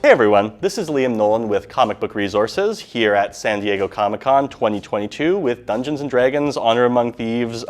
Hey everyone, this is Liam Nolan with Comic Book Resources here at San Diego Comic-Con 2022 with Dungeons & Dragons Honor Among Thieves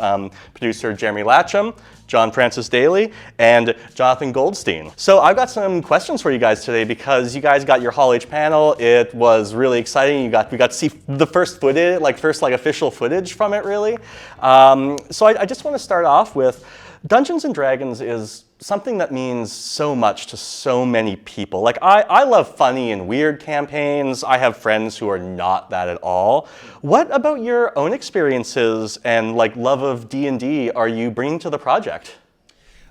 producer Jeremy Latcham, John Francis Daley, and Jonathan Goldstein. So I've got some questions for you guys today because you guys got your Hall H panel. It was really exciting. We got to see the first footage, first official footage from it really. So I just want to start off with Dungeons & Dragons is something that means so much to so many people. I love funny and weird campaigns. I have friends who are not that at all. What about your own experiences and love of D&D are you bringing to the project?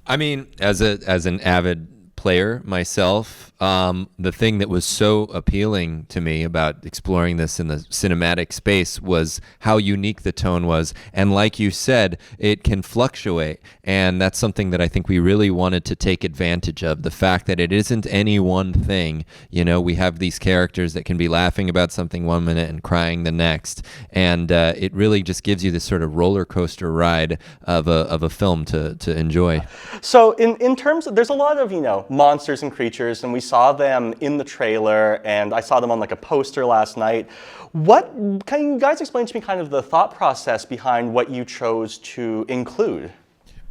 I mean, as an avid player myself, the thing that was so appealing to me about exploring this in the cinematic space was how unique the tone was. And like you said, it can fluctuate. And that's something that I think we really wanted to take advantage of. The fact that it isn't any one thing. You know, we have these characters that can be laughing about something one minute and crying the next. And it really just gives you this sort of roller coaster ride of a film to enjoy. So in terms of, there's a lot of, monsters and creatures, and we saw them in the trailer, and I saw them on a poster last night. Can you guys explain to me kind of the thought process behind what you chose to include?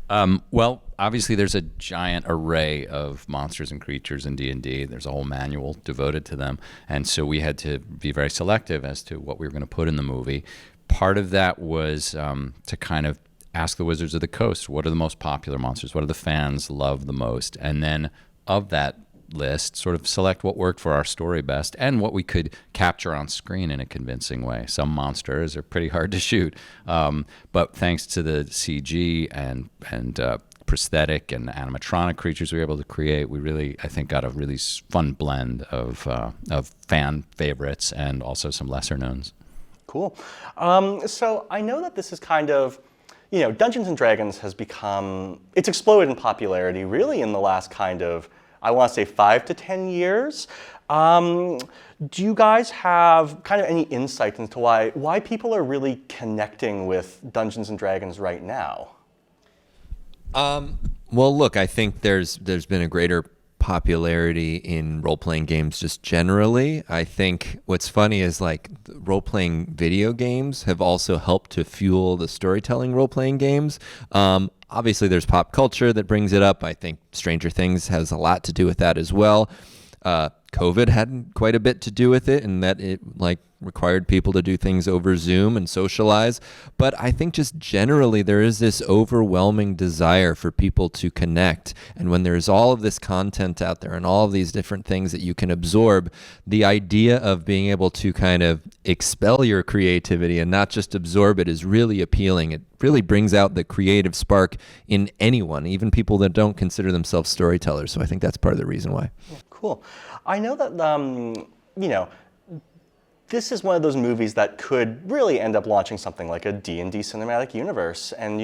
Well, obviously there's a giant array of monsters and creatures in D&D. There's a whole manual devoted to them, and so we had to be very selective as to what we were going to put in the movie. Part of that was to kind of ask the Wizards of the Coast, what are the most popular monsters? What do the fans love the most? And then of that list, sort of select what worked for our story best and what we could capture on screen in a convincing way. Some monsters are pretty hard to shoot, but thanks to the CG and prosthetic and animatronic creatures we were able to create, we really, I think, got a really fun blend of fan favorites and also some lesser knowns. Cool. So I know that this is kind of, Dungeons & Dragons has become, it's exploded in popularity really in the last kind of, I want to say 5 to 10 years. Do you guys have kind of any insight into why people are really connecting with Dungeons & Dragons right now? Well, look, I think there's been a greater popularity in role-playing games just generally. I think what's funny is role-playing video games have also helped to fuel the storytelling role-playing games. Obviously there's pop culture that brings it up. I think Stranger Things has a lot to do with that as well. COVID had quite a bit to do with it, and that it required people to do things over Zoom and socialize. But I think just generally there is this overwhelming desire for people to connect. And when there's all of this content out there and all of these different things that you can absorb, the idea of being able to kind of expel your creativity and not just absorb it is really appealing. It really brings out the creative spark in anyone, even people that don't consider themselves storytellers. So I think that's part of the reason why. Yeah, cool. I know that, this is one of those movies that could really end up launching something like a D&D cinematic universe. And,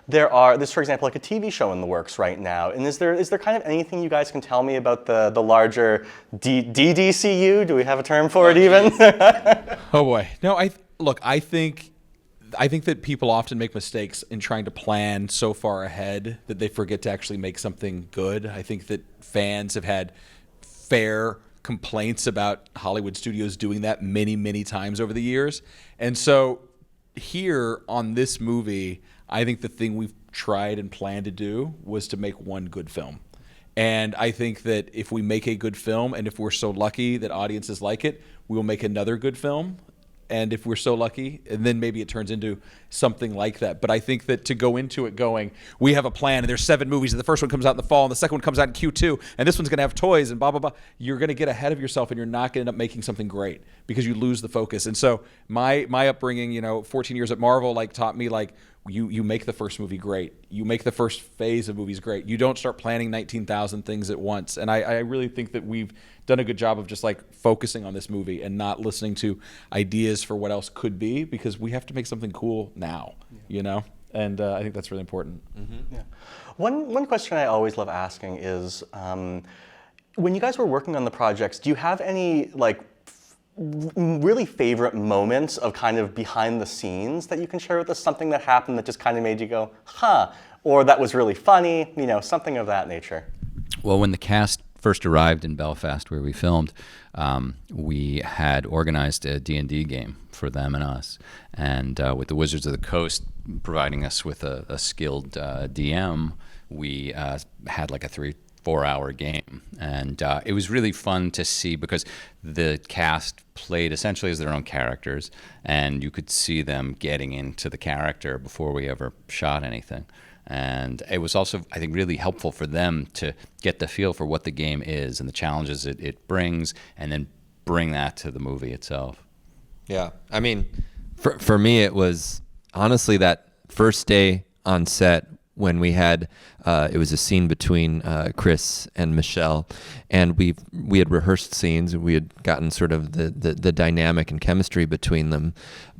there's, for example, a TV show in the works right now. And is there kind of anything you guys can tell me about the larger DDCU? Do we have a term for it even? Oh boy. No, I think that people often make mistakes in trying to plan so far ahead that they forget to actually make something good. I think that fans have had fair complaints about Hollywood studios doing that many, many times over the years. And so here on this movie, I think the thing we've tried and planned to do was to make one good film. And I think that if we make a good film, and if we're so lucky that audiences like it, we will make another good film. And if we're so lucky, and then maybe it turns into something like that. But I think that to go into it going, we have a plan, and there's 7 movies, and the first one comes out in the fall, and the second one comes out in Q2, and this one's going to have toys, and blah, blah, blah. You're going to get ahead of yourself, and you're not going to end up making something great because you lose the focus. And so my upbringing, 14 years at Marvel, taught me, you make the first movie great. You make the first phase of movies great. You don't start planning 19,000 things at once. And I really think that we've done a good job of just focusing on this movie and not listening to ideas for what else could be, because we have to make something cool now, And I think that's really important. Mm-hmm. Yeah. One question I always love asking is, when you guys were working on the projects, do you have any really favorite moments of kind of behind the scenes that you can share with us? Something that happened that just kind of made you go, huh, or that was really funny, something of that nature. Well, when the cast first arrived in Belfast, where we filmed, we had organized a D&D game for them and us. And with the Wizards of the Coast providing us with a skilled DM, we had like a 3-4 hour game. And it was really fun to see, because the cast played essentially as their own characters, and you could see them getting into the character before we ever shot anything. And it was also, I think, really helpful for them to get the feel for what the game is and the challenges it brings, and then bring that to the movie itself. Yeah, I mean, for me, it was honestly that first day on set when we had it was a scene between Chris and Michelle, and we had rehearsed scenes, and we had gotten sort of the dynamic and chemistry between them,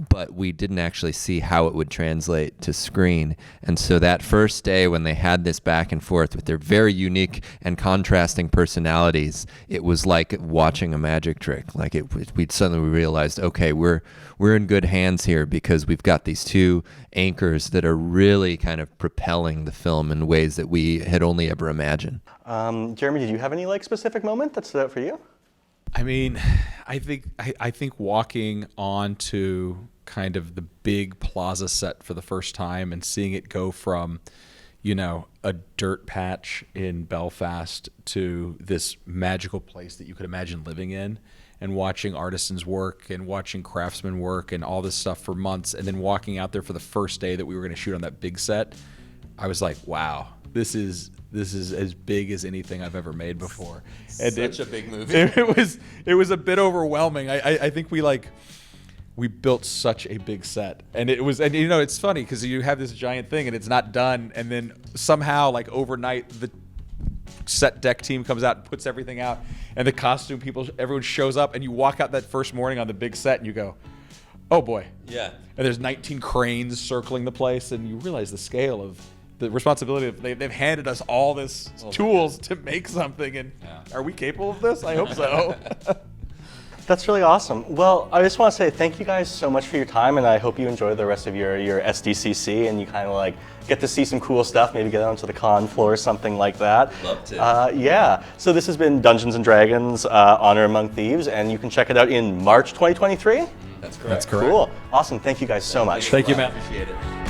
but we didn't actually see how it would translate to screen. And so that first day when they had this back and forth with their very unique and contrasting personalities, it was like watching a magic trick. Like we'd suddenly realized, okay, we're in good hands here, because we've got these two anchors that are really kind of propelling the film in ways that we had only ever imagined. Jeremy, did you have any specific moment that stood out for you? I mean, I think walking onto kind of the big plaza set for the first time and seeing it go from, a dirt patch in Belfast to this magical place that you could imagine living in, and watching artisans work and watching craftsmen work and all this stuff for months, and then walking out there for the first day that we were going to shoot on that big set, I was like, wow, this is as big as anything I've ever made before. And Such a big movie. It was a bit overwhelming. I think we built such a big set, and it's funny because you have this giant thing and it's not done, and then somehow overnight the set deck team comes out and puts everything out, and the costume people, everyone shows up, and you walk out that first morning on the big set and you go, oh boy. Yeah. And there's 19 cranes circling the place, and you realize the scale of the responsibility of they've handed us all this tools to make something, and are we capable of this? I hope so. That's really awesome. Well, I just want to say thank you guys so much for your time, and I hope you enjoy the rest of your SDCC, and you kind of get to see some cool stuff, maybe get onto the con floor or something like that. Love to. Yeah. So this has been Dungeons & Dragons Honor Among Thieves, and you can check it out in March 2023. That's correct. That's correct. Cool. Awesome. Thank you guys so much. Thank you, Matt. Appreciate it.